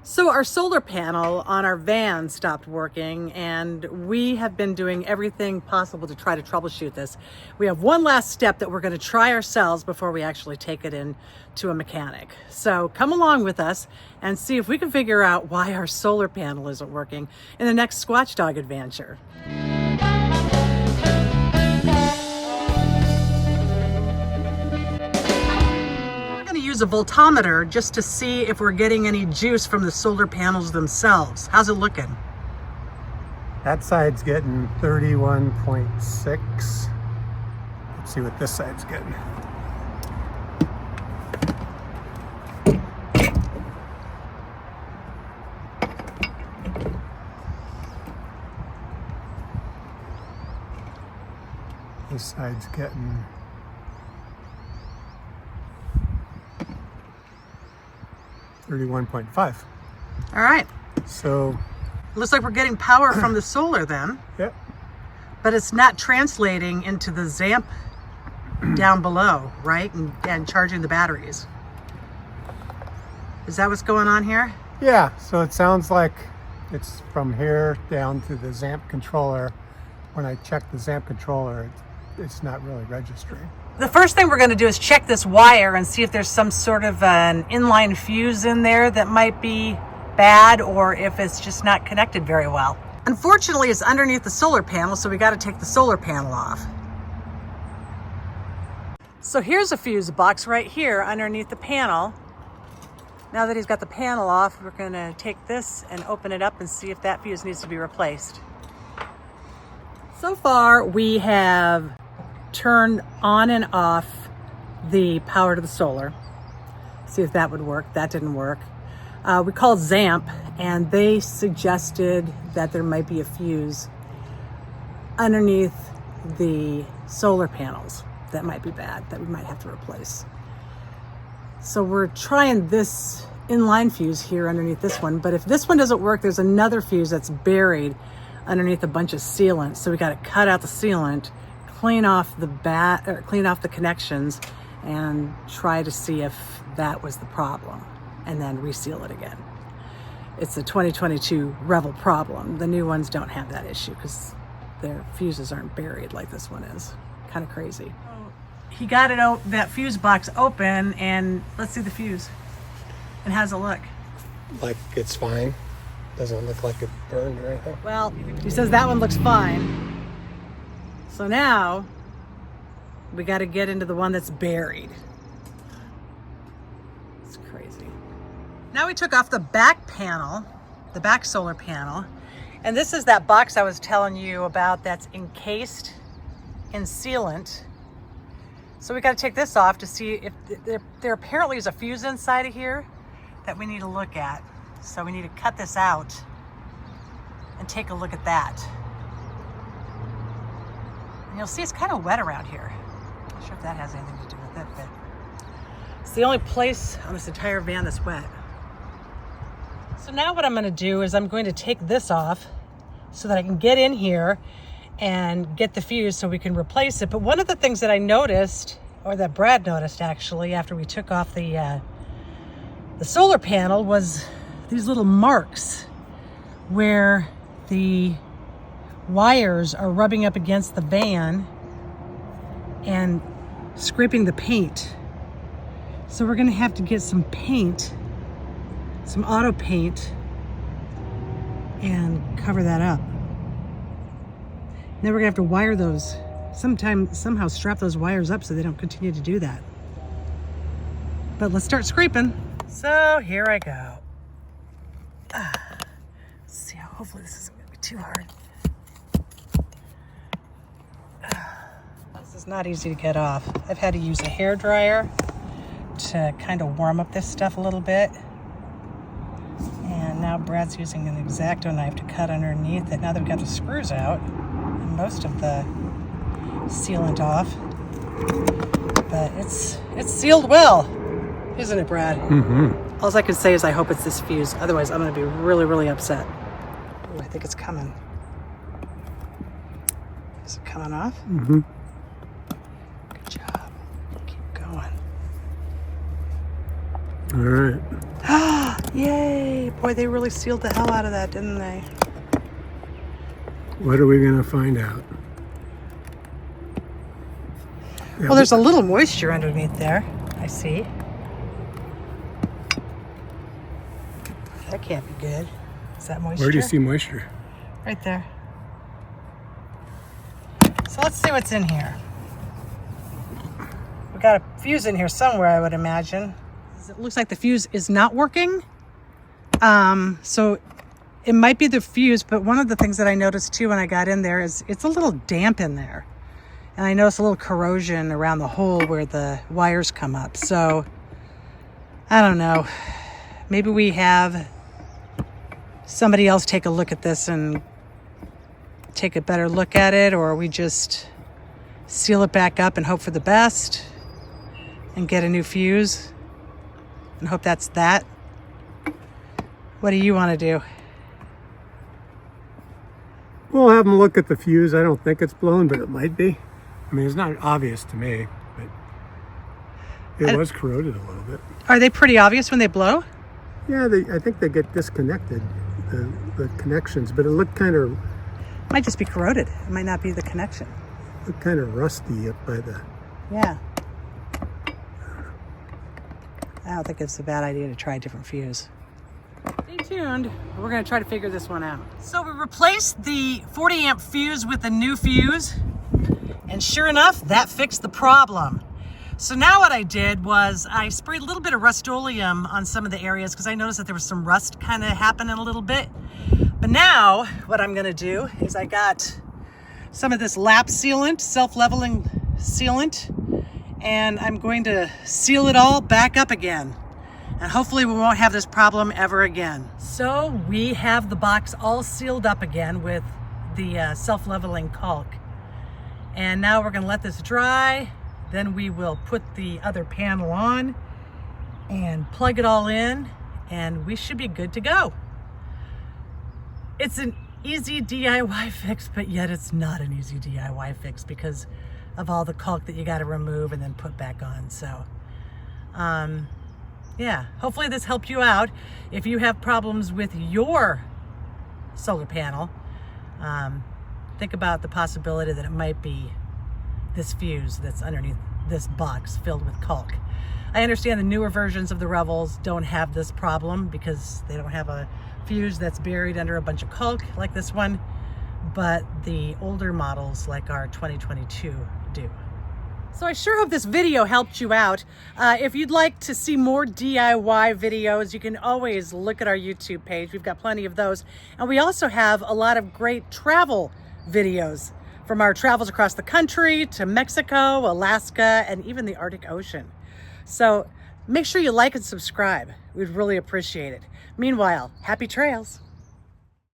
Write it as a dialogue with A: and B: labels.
A: So our solar panel on our van stopped working, and we have been doing everything possible to try to troubleshoot this. We have one last step that we're going to try ourselves before we actually take it in to a mechanic. So come along with us and see if we can figure out why our solar panel isn't working in the next SqWatch Dog adventure. Use a voltometer just to see if we're getting any juice from the solar panels themselves. How's it looking?
B: That side's getting 31.6. Let's see what this side's getting. This side's getting 31.5.
A: All right.
B: So
A: looks like we're getting power from the solar then.
B: Yep.
A: But it's not translating into the ZAMP down below, right? And charging the batteries. Is that what's going on here?
B: Yeah, so it sounds like it's from here down to the ZAMP controller. When I check the ZAMP controller, it's not really registering.
A: The first thing we're going to do is check this wire and see if there's some sort of an inline fuse in there that might be bad, or if it's just not connected very well. Unfortunately, it's underneath the solar panel, so we got to take the solar panel off. So here's a fuse box right here underneath the panel. Now that he's got the panel off, we're going to take this and open it up and see if that fuse needs to be replaced. So far, we have turned on and off the power to the solar. See if that would work. That didn't work. We called ZAMP, and they suggested that there might be a fuse underneath the solar panels that might be bad, that we might have to replace. So we're trying this inline fuse here underneath this one, but if this one doesn't work, there's another fuse that's buried underneath a bunch of sealant. So we got to cut out the sealant, clean off the connections, and try to see if that was the problem, and then reseal it again. It's a 2022 Revel problem. The new ones don't have that issue because their fuses aren't buried like this one is. Kind of crazy. He got that fuse box open, and let's see the fuse. And how's it look?
B: Like it's fine. Doesn't look like it burned or anything.
A: Well, he says that one looks fine. So now we got to get into the one that's buried. It's crazy. Now we took off the back panel, the back solar panel, and this is that box I was telling you about that's encased in sealant. So we got to take this off to see if there apparently is a fuse inside of here that we need to look at. So we need to cut this out and take a look at that. And you'll see it's kind of wet around here. Not sure if that has anything to do with it, but it's the only place on this entire van that's wet. So now what I'm going to do is I'm going to take this off so that I can get in here and get the fuse so we can replace it. But one of the things that I noticed, or that Brad noticed actually, after we took off the solar panel, was these little marks where the wires are rubbing up against the van and scraping the paint. So we're going to have to get some paint, some auto paint, and cover that up. Then we're gonna have to wire those, somehow strap those wires up so they don't continue to do that. But let's start scraping. So here I go. Let's see how, hopefully this isn't gonna be too hard. This is not easy to get off. I've had to use a hairdryer to kind of warm up this stuff a little bit. And now Brad's using an X-Acto knife to cut underneath it. Now that we've got the screws out and most of the sealant off. But it's sealed well, isn't it, Brad?
B: Mm-hmm.
A: All I can say is I hope it's this fuse. Otherwise, I'm going to be really, really upset. Ooh, I think it's coming. Is it coming off?
B: Mm-hmm.
A: Good job. Keep going.
B: All right.
A: Yay! Boy, they really sealed the hell out of that, didn't they?
B: What are we gonna find out?
A: Well, there's a little moisture underneath there, I see. That can't be good. Is that moisture?
B: Where do you see moisture?
A: Right there. So let's see what's in here. We got a fuse in here somewhere, I would imagine. It looks like the fuse is not working. So it might be the fuse, but one of the things that I noticed too when I got in there is it's a little damp in there. And I noticed a little corrosion around the hole where the wires come up. So I don't know. Maybe we have somebody else take a look at this and take a better look at it, or we just seal it back up and hope for the best and get a new fuse and hope that's that. What do you want to do?
B: We'll have them look at the fuse. I don't think it's blown, but it might be. I mean, it's not obvious to me, but it was corroded a little bit.
A: Are they pretty obvious when they blow?
B: Yeah, I think they get disconnected, the connections, but it looked kind of...
A: Might just be corroded. It might not be the connection.
B: Looked kind of rusty up by the...
A: Yeah. I don't think it's a bad idea to try a different fuse. Stay tuned. We're going to try to figure this one out. So we replaced the 40 amp fuse with a new fuse. And sure enough, that fixed the problem. So now what I did was I sprayed a little bit of Rust-Oleum on some of the areas because I noticed that there was some rust kind of happening a little bit. But now what I'm going to do is I got some of this lap sealant, self-leveling sealant, and I'm going to seal it all back up again. And hopefully we won't have this problem ever again. So we have the box all sealed up again with the self-leveling caulk. And now we're gonna let this dry. Then we will put the other panel on and plug it all in, and we should be good to go. It's an easy DIY fix, but yet it's not an easy DIY fix because of all the caulk that you gotta remove and then put back on. So, yeah, hopefully this helped you out. If you have problems with your solar panel, think about the possibility that it might be this fuse that's underneath this box filled with caulk. I understand the newer versions of the Revels don't have this problem because they don't have a fuse that's buried under a bunch of caulk like this one, but the older models like our 2022 do. So I sure hope this video helped you out. If you'd like to see more DIY videos, you can always look at our YouTube page. We've got plenty of those. And we also have a lot of great travel videos from our travels across the country to Mexico, Alaska, and even the Arctic Ocean. So make sure you like and subscribe. We'd really appreciate it. Meanwhile, happy trails.